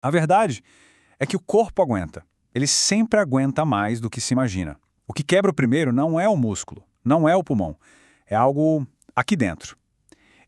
A verdade é que o corpo aguenta. Ele sempre aguenta mais do que se imagina. O que quebra o primeiro não é o músculo, não é o pulmão. É algo aqui dentro.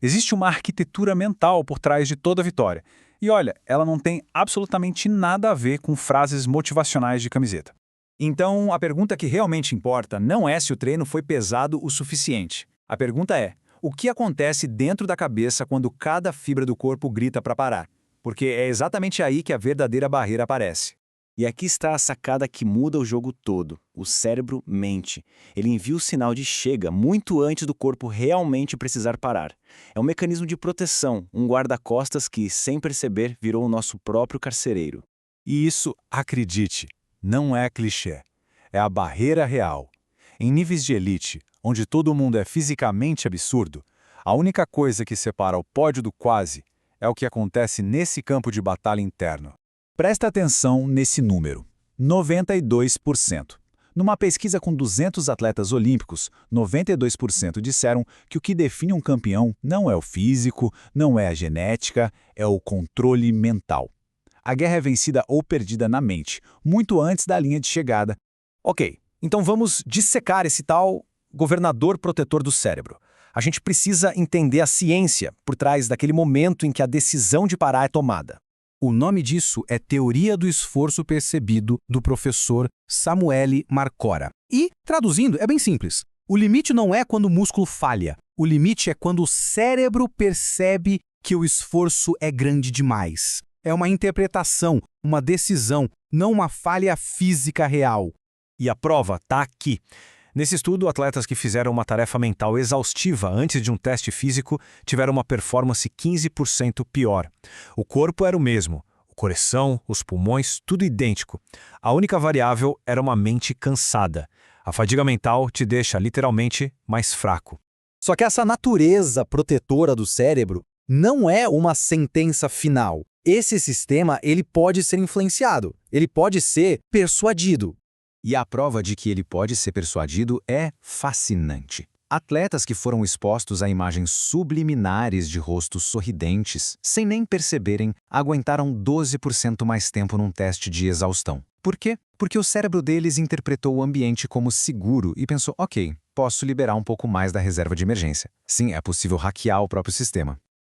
Existe uma arquitetura mental por trás de toda vitória. E olha, ela não tem absolutamente nada a ver com frases motivacionais de camiseta. Então, a pergunta que realmente importa não é se o treino foi pesado o suficiente. A pergunta é: o que acontece dentro da cabeça quando cada fibra do corpo grita para parar? Porque é exatamente aí que a verdadeira barreira aparece. E aqui está a sacada que muda o jogo todo. O cérebro mente. Ele envia o sinal de chega muito antes do corpo realmente precisar parar. É um mecanismo de proteção, um guarda-costas que, sem perceber, virou o nosso próprio carcereiro. E isso, acredite, não é clichê. É a barreira real. Em níveis de elite, onde todo mundo é fisicamente absurdo, a única coisa que separa o pódio do quase é o que acontece nesse campo de batalha interno. Presta atenção nesse número: 92%. Numa pesquisa com 200 atletas olímpicos, 92% disseram que o que define um campeão não é o físico, não é a genética, é o controle mental. A guerra é vencida ou perdida na mente, muito antes da linha de chegada. Ok, então vamos dissecar esse tal governador protetor do cérebro. A gente precisa entender a ciência por trás daquele momento em que a decisão de parar é tomada. O nome disso é Teoria do Esforço Percebido, do professor Samuele Marcora. E, traduzindo, é bem simples. O limite não é quando o músculo falha. O limite é quando o cérebro percebe que o esforço é grande demais. É uma interpretação, uma decisão, não uma falha física real. E a prova está aqui. Nesse estudo, atletas que fizeram uma tarefa mental exaustiva antes de um teste físico tiveram uma performance 15% pior. O corpo era o mesmo, o coração, os pulmões, tudo idêntico. A única variável era uma mente cansada. A fadiga mental te deixa literalmente mais fraco. Só que essa natureza protetora do cérebro não é uma sentença final. Esse sistema ele pode ser influenciado, ele pode ser persuadido. E a prova de que ele pode ser persuadido é fascinante. Atletas que foram expostos a imagens subliminares de rostos sorridentes, sem nem perceberem, aguentaram 12% mais tempo num teste de exaustão. Por quê? Porque o cérebro deles interpretou o ambiente como seguro e pensou, ok, posso liberar um pouco mais da reserva de emergência. Sim, é possível hackear o próprio sistema.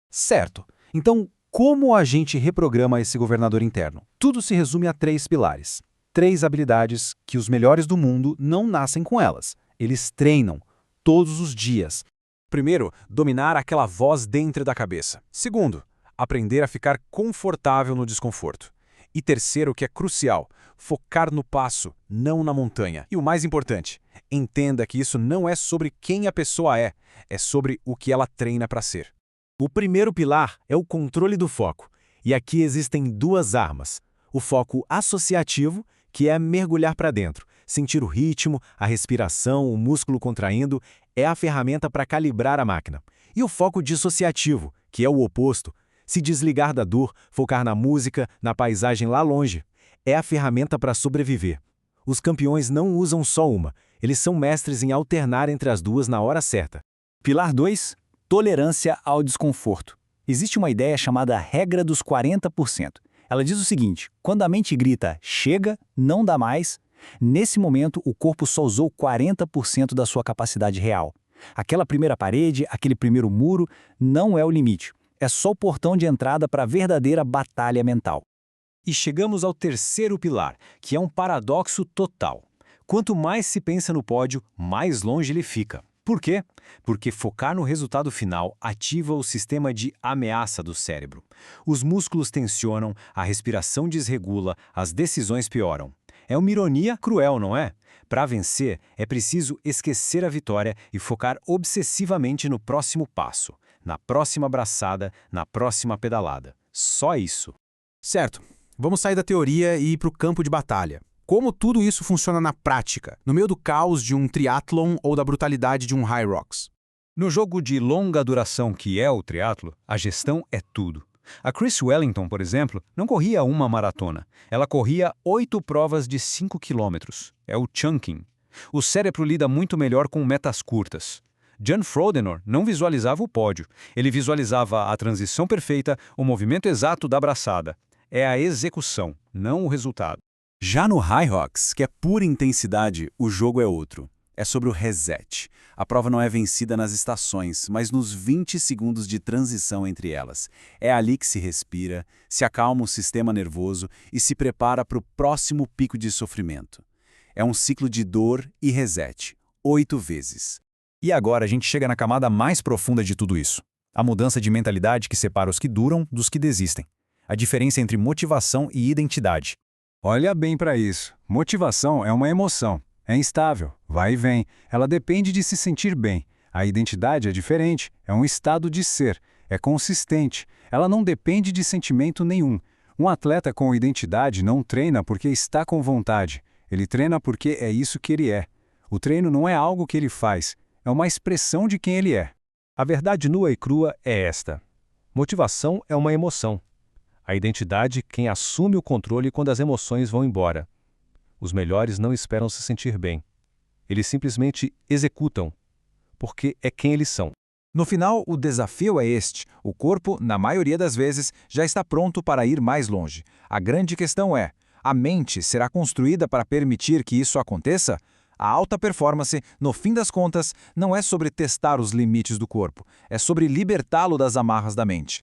Certo. Então, como a gente reprograma esse governador interno? Tudo se resume a 3 pilares. 3 habilidades que os melhores do mundo não nascem com elas. Eles treinam todos os dias. Primeiro, dominar aquela voz dentro da cabeça. Segundo, aprender a ficar confortável no desconforto. E terceiro, que é crucial, focar no passo, não na montanha. E o mais importante, entenda que isso não é sobre quem a pessoa é sobre o que ela treina para ser. O primeiro pilar é o controle do foco. E aqui existem 2 armas. O foco associativo, que é mergulhar para dentro, sentir o ritmo, a respiração, o músculo contraindo, é a ferramenta para calibrar a máquina. E o foco dissociativo, que é o oposto, se desligar da dor, focar na música, na paisagem lá longe, é a ferramenta para sobreviver. Os campeões não usam só uma, eles são mestres em alternar entre as duas na hora certa. Pilar 2, tolerância ao desconforto. Existe uma ideia chamada regra dos 40%. Ela diz o seguinte: quando a mente grita, chega, não dá mais, nesse momento o corpo só usou 40% da sua capacidade real. Aquela primeira parede, aquele primeiro muro, não é o limite. É só o portão de entrada para a verdadeira batalha mental. E chegamos ao terceiro pilar, que é um paradoxo total. Quanto mais se pensa no pódio, mais longe ele fica. Por quê? Porque focar no resultado final ativa o sistema de ameaça do cérebro. Os músculos tensionam, a respiração desregula, as decisões pioram. É uma ironia cruel, não é? Para vencer, é preciso esquecer a vitória e focar obsessivamente no próximo passo, na próxima braçada, na próxima pedalada. Só isso. Certo. Vamos sair da teoria e ir para o campo de batalha. Como tudo isso funciona na prática, no meio do caos de um triatlon ou da brutalidade de um High Rocks? No jogo de longa duração que é o triatlo, a gestão é tudo. A Chris Wellington, por exemplo, não corria uma maratona. Ela corria 8 provas de 5 quilômetros. É o chunking. O cérebro lida muito melhor com metas curtas. Jan Frodenour não visualizava o pódio. Ele visualizava a transição perfeita, o movimento exato da braçada. É a execução, não o resultado. Já no High Rocks, que é pura intensidade, o jogo é outro. É sobre o reset. A prova não é vencida nas estações, mas nos 20 segundos de transição entre elas. É ali que se respira, se acalma o sistema nervoso e se prepara para o próximo pico de sofrimento. É um ciclo de dor e reset, 8 vezes. E agora a gente chega na camada mais profunda de tudo isso. A mudança de mentalidade que separa os que duram dos que desistem. A diferença entre motivação e identidade. Olha bem para isso. Motivação é uma emoção. É instável, vai e vem. Ela depende de se sentir bem. A identidade é diferente. É um estado de ser. É consistente. Ela não depende de sentimento nenhum. Um atleta com identidade não treina porque está com vontade. Ele treina porque é isso que ele é. O treino não é algo que ele faz. É uma expressão de quem ele é. A verdade nua e crua é esta. Motivação é uma emoção. A identidade, quem assume o controle quando as emoções vão embora. Os melhores não esperam se sentir bem. Eles simplesmente executam, porque é quem eles são. No final, o desafio é este. O corpo, na maioria das vezes, já está pronto para ir mais longe. A grande questão é, a mente será construída para permitir que isso aconteça? A alta performance, no fim das contas, não é sobre testar os limites do corpo, é sobre libertá-lo das amarras da mente.